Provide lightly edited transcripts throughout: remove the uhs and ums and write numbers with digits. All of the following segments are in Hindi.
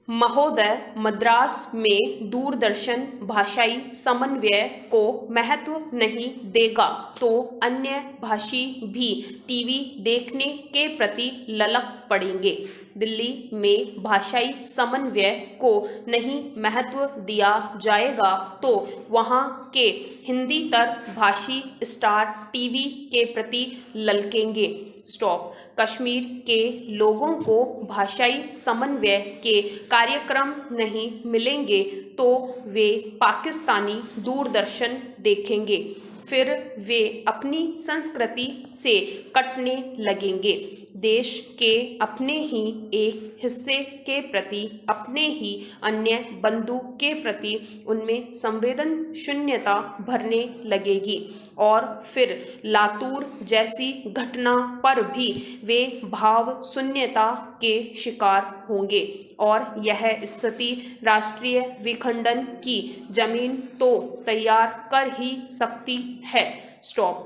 महोदय मद्रास में दूरदर्शन भाषाई समन्वय को महत्व नहीं देगा तो अन्य भाषी भी टीवी देखने के प्रति ललक पड़ेंगे। दिल्ली में भाषाई समन्वय को नहीं महत्व दिया जाएगा तो वहाँ के हिंदीतर भाषी स्टार टीवी के प्रति ललकेंगे। स्टॉप। कश्मीर के लोगों को भाषाई समन्वय के कार्यक्रम नहीं मिलेंगे तो वे पाकिस्तानी दूरदर्शन देखेंगे, फिर वे अपनी संस्कृति से कटने लगेंगे। देश के अपने ही एक हिस्से के प्रति, अपने ही अन्य बंधु के प्रति उनमें संवेदन शून्यता भरने लगेगी और फिर लातूर जैसी घटना पर भी वे भाव शून्यता के शिकार होंगे और यह स्थिति राष्ट्रीय विखंडन की जमीन तो तैयार कर ही सकती है। स्टॉप।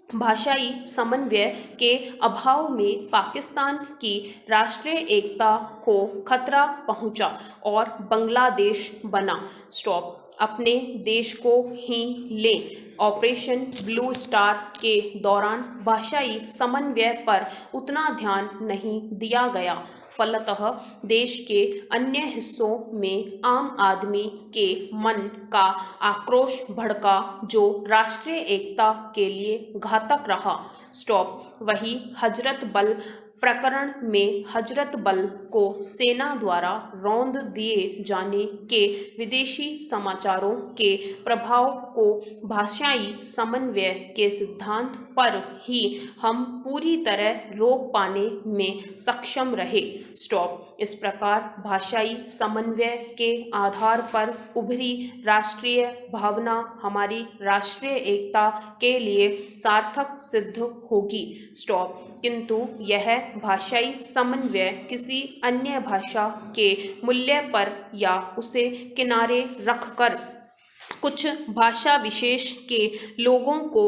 भाषाई समन्वय के अभाव में पाकिस्तान की राष्ट्रीय एकता को खतरा पहुंचा और बांग्लादेश बना। स्टॉप। अपने देश को ही लें। ऑपरेशन ब्लू स्टार के दौरान भाषाई समन्वय पर उतना ध्यान नहीं दिया गया, फलतः देश के अन्य हिस्सों में आम आदमी के मन का आक्रोश भड़का जो राष्ट्रीय एकता के लिए घातक रहा। स्टॉप। वही हजरत बल प्रकरण में हजरत बल को सेना द्वारा रौंद दिए जाने के विदेशी समाचारों के प्रभाव को भाषाई समन्वय के सिद्धांत पर ही हम पूरी तरह रोक पाने में सक्षम रहे। स्टॉप। इस प्रकार भाषाई समन्वय के आधार पर उभरी राष्ट्रीय भावना हमारी राष्ट्रीय एकता के लिए सार्थक सिद्ध होगी। स्टॉप। किंतु यह भाषाई समन्वय किसी अन्य भाषा के मूल्य पर या उसे किनारे रखकर कुछ भाषा विशेष के लोगों को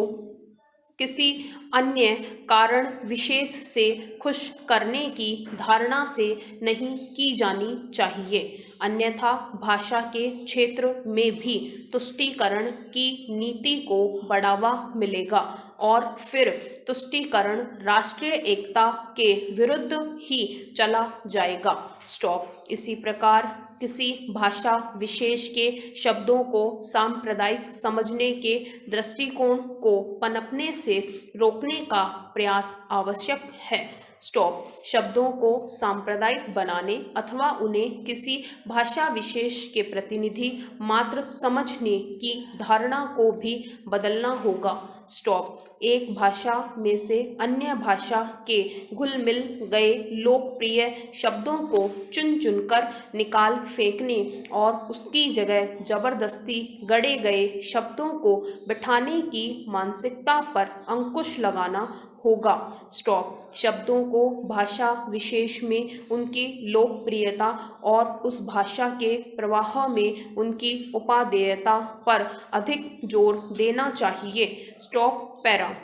किसी अन्य कारण विशेष से खुश करने की धारणा से नहीं की जानी चाहिए, अन्यथा भाषा के क्षेत्र में भी तुष्टीकरण की नीति को बढ़ावा मिलेगा और फिर तुष्टीकरण राष्ट्रीय एकता के विरुद्ध ही चला जाएगा। स्टॉप। इसी प्रकार किसी भाषा विशेष के शब्दों को सांप्रदायिक समझने के दृष्टिकोण को पनपने से रोकने का प्रयास आवश्यक है। स्टॉप। शब्दों को सांप्रदायिक बनाने अथवा उन्हें किसी भाषा विशेष के प्रतिनिधि मात्र समझने की धारणा को भी बदलना होगा। स्टॉप। एक भाषा में से अन्य भाषा के घुल मिल गए लोकप्रिय शब्दों को चुन चुनकर निकाल फेंकने और उसकी जगह जबरदस्ती गढ़े गए शब्दों को बिठाने की मानसिकता पर अंकुश लगाना होगा। स्टॉप। शब्दों को भाषा विशेष में उनकी लोकप्रियता और उस भाषा के प्रवाह में उनकी उपादेयता पर अधिक जोर देना चाहिए। स्टॉप। पैरा।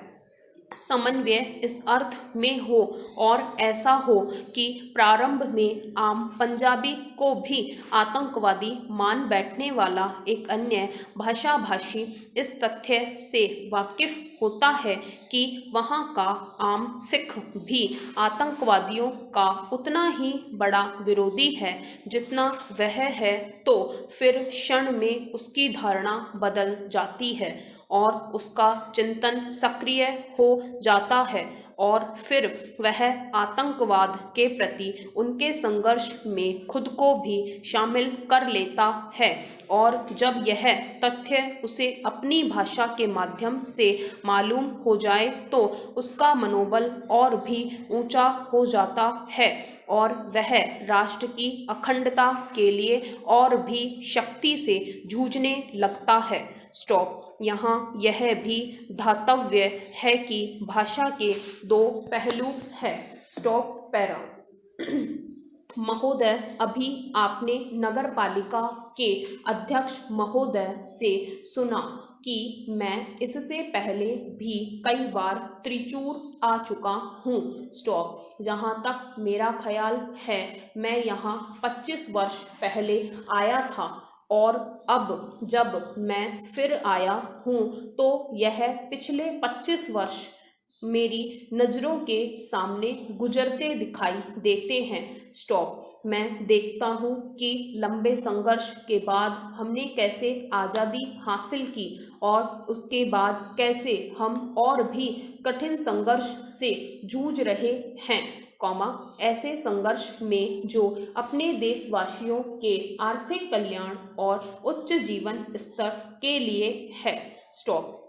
समन्वय इस अर्थ में हो और ऐसा हो कि प्रारंभ में आम पंजाबी को भी आतंकवादी मान बैठने वाला एक अन्य भाषाभाषी इस तथ्य से वाकिफ होता है कि वहाँ का आम सिख भी आतंकवादियों का उतना ही बड़ा विरोधी है जितना वह है, तो फिर क्षण में उसकी धारणा बदल जाती है और उसका चिंतन सक्रिय हो जाता है और फिर वह आतंकवाद के प्रति उनके संघर्ष में खुद को भी शामिल कर लेता है और जब यह तथ्य उसे अपनी भाषा के माध्यम से मालूम हो जाए तो उसका मनोबल और भी ऊंचा हो जाता है और वह राष्ट्र की अखंडता के लिए और भी शक्ति से जूझने लगता है। स्टॉप। यहाँ यह भी धातव्य है कि भाषा के दो पहलू हैं। स्टॉप। पैरा। महोदय, अभी आपने नगरपालिका के अध्यक्ष महोदय से सुना कि मैं इससे पहले भी कई बार त्रिचूर आ चुका हूँ। स्टॉप। जहाँ तक मेरा ख्याल है मैं यहाँ 25 वर्ष पहले आया था और अब जब मैं फिर आया हूँ तो यह पिछले 25 वर्ष मेरी नज़रों के सामने गुजरते दिखाई देते हैं। स्टॉप। मैं देखता हूँ कि लंबे संघर्ष के बाद हमने कैसे आज़ादी हासिल की और उसके बाद कैसे हम और भी कठिन संघर्ष से जूझ रहे हैं, ऐसे संघर्ष में जो अपने देशवासियों के आर्थिक कल्याण और उच्च जीवन स्तर के लिए है। स्टॉप।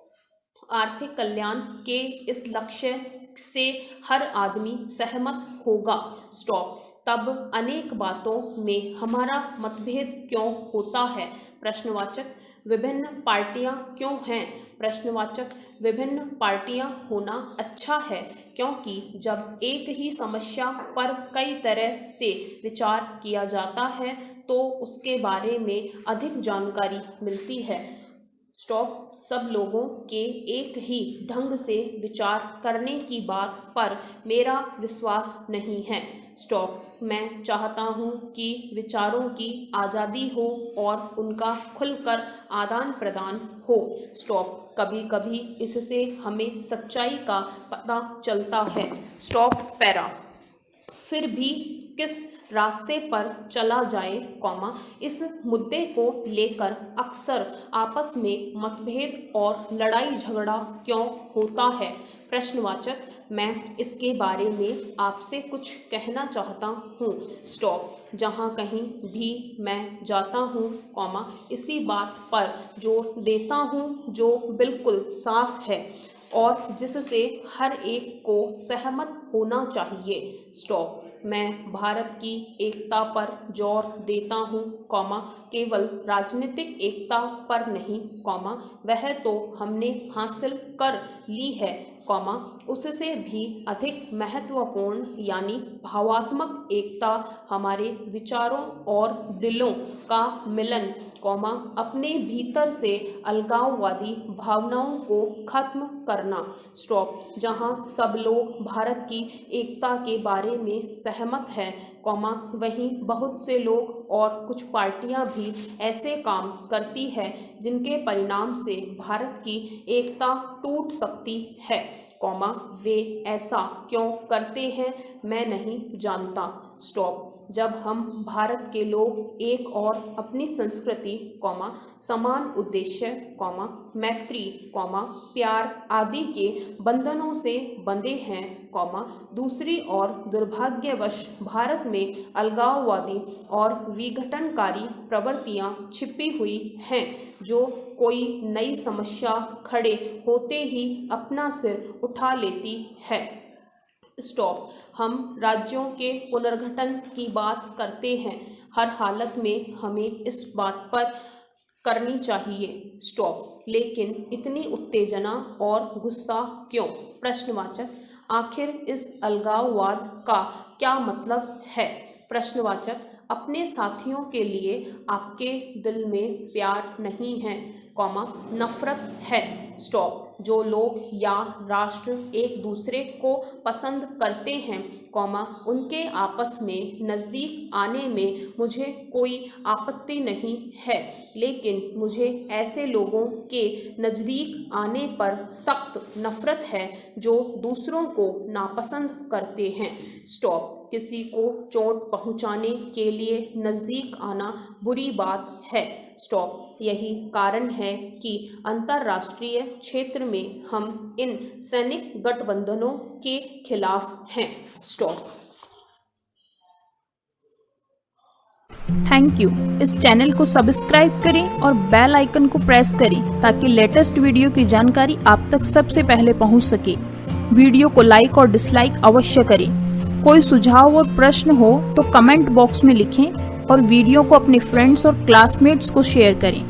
आर्थिक कल्याण के इस लक्ष्य से हर आदमी सहमत होगा। स्टॉप। तब अनेक बातों में हमारा मतभेद क्यों होता है? प्रश्नवाचक। विभिन्न पार्टियां क्यों हैं? प्रश्नवाचक। विभिन्न पार्टियां होना अच्छा है क्योंकि जब एक ही समस्या पर कई तरह से विचार किया जाता है तो उसके बारे में अधिक जानकारी मिलती है। स्टॉप। सब लोगों के एक ही ढंग से विचार करने की बात पर मेरा विश्वास नहीं है। स्टॉप। मैं चाहता हूँ कि विचारों की आज़ादी हो और उनका खुलकर आदान प्रदान हो। स्टॉप। कभी कभी इससे हमें सच्चाई का पता चलता है। स्टॉप। पैरा। फिर भी किस रास्ते पर चला जाए, इस मुद्दे को लेकर अक्सर आपस में मतभेद और लड़ाई झगड़ा क्यों होता है? प्रश्नवाचक। मैं इसके बारे में आपसे कुछ कहना चाहता हूँ। स्टॉप। जहाँ कहीं भी मैं जाता हूँ, इसी बात पर जोर देता हूँ जो बिल्कुल साफ है और जिससे हर एक को सहमत होना चाहिए। स्टॉप। मैं भारत की एकता पर जोर देता हूँ, केवल राजनीतिक एकता पर नहीं, वह तो हमने हासिल कर ली है, उससे भी अधिक महत्वपूर्ण यानी भावात्मक एकता हमारे विचारों और दिलों का मिलन, अपने भीतर से अलगाववादी भावनाओं को खत्म करना। स्टॉप। जहां सब लोग भारत की एकता के बारे में सहमत हैं, वहीं बहुत से लोग और कुछ पार्टियां भी ऐसे काम करती है जिनके परिणाम से भारत की एकता टूट सकती है, वे ऐसा क्यों करते हैं मैं नहीं जानता। स्टॉप। जब हम भारत के लोग एक और अपनी संस्कृति, समान उद्देश्य, मैत्री, प्यार आदि के बंधनों से बंधे हैं, दूसरी ओर दुर्भाग्यवश भारत में अलगाववादी और विघटनकारी प्रवृत्तियां छिपी हुई हैं जो कोई नई समस्या खड़े होते ही अपना सिर उठा लेती है। स्टॉप। हम राज्यों के पुनर्गठन की बात करते हैं, हर हालत में हमें इस बात पर करनी चाहिए। स्टॉप। लेकिन इतनी उत्तेजना और गुस्सा क्यों? प्रश्नवाचक। आखिर इस अलगाववाद का क्या मतलब है? प्रश्नवाचक। अपने साथियों के लिए आपके दिल में प्यार नहीं है, नफरत है। स्टॉप। जो लोग या राष्ट्र एक दूसरे को पसंद करते हैं, उनके आपस में नज़दीक आने में मुझे कोई आपत्ति नहीं है, लेकिन मुझे ऐसे लोगों के नज़दीक आने पर सख्त नफरत है जो दूसरों को नापसंद करते हैं। स्टॉप। किसी को चोट पहुंचाने के लिए नज़दीक आना बुरी बात है। स्टॉप। यही कारण है कि अंतर्राष्ट्रीय क्षेत्र में हम इन सैनिक गठबंधनों के खिलाफ हैं। स्टॉप। Thank you. इस चैनल को सब्सक्राइब करें और बेल आइकन को प्रेस करें ताकि लेटेस्ट वीडियो की जानकारी आप तक सबसे पहले पहुंच सके। वीडियो को लाइक और डिसलाइक अवश्य करें। कोई सुझाव और प्रश्न हो तो कमेंट बॉक्स में लिखें और वीडियो को अपने फ्रेंड्स और क्लासमेट्स को शेयर करें।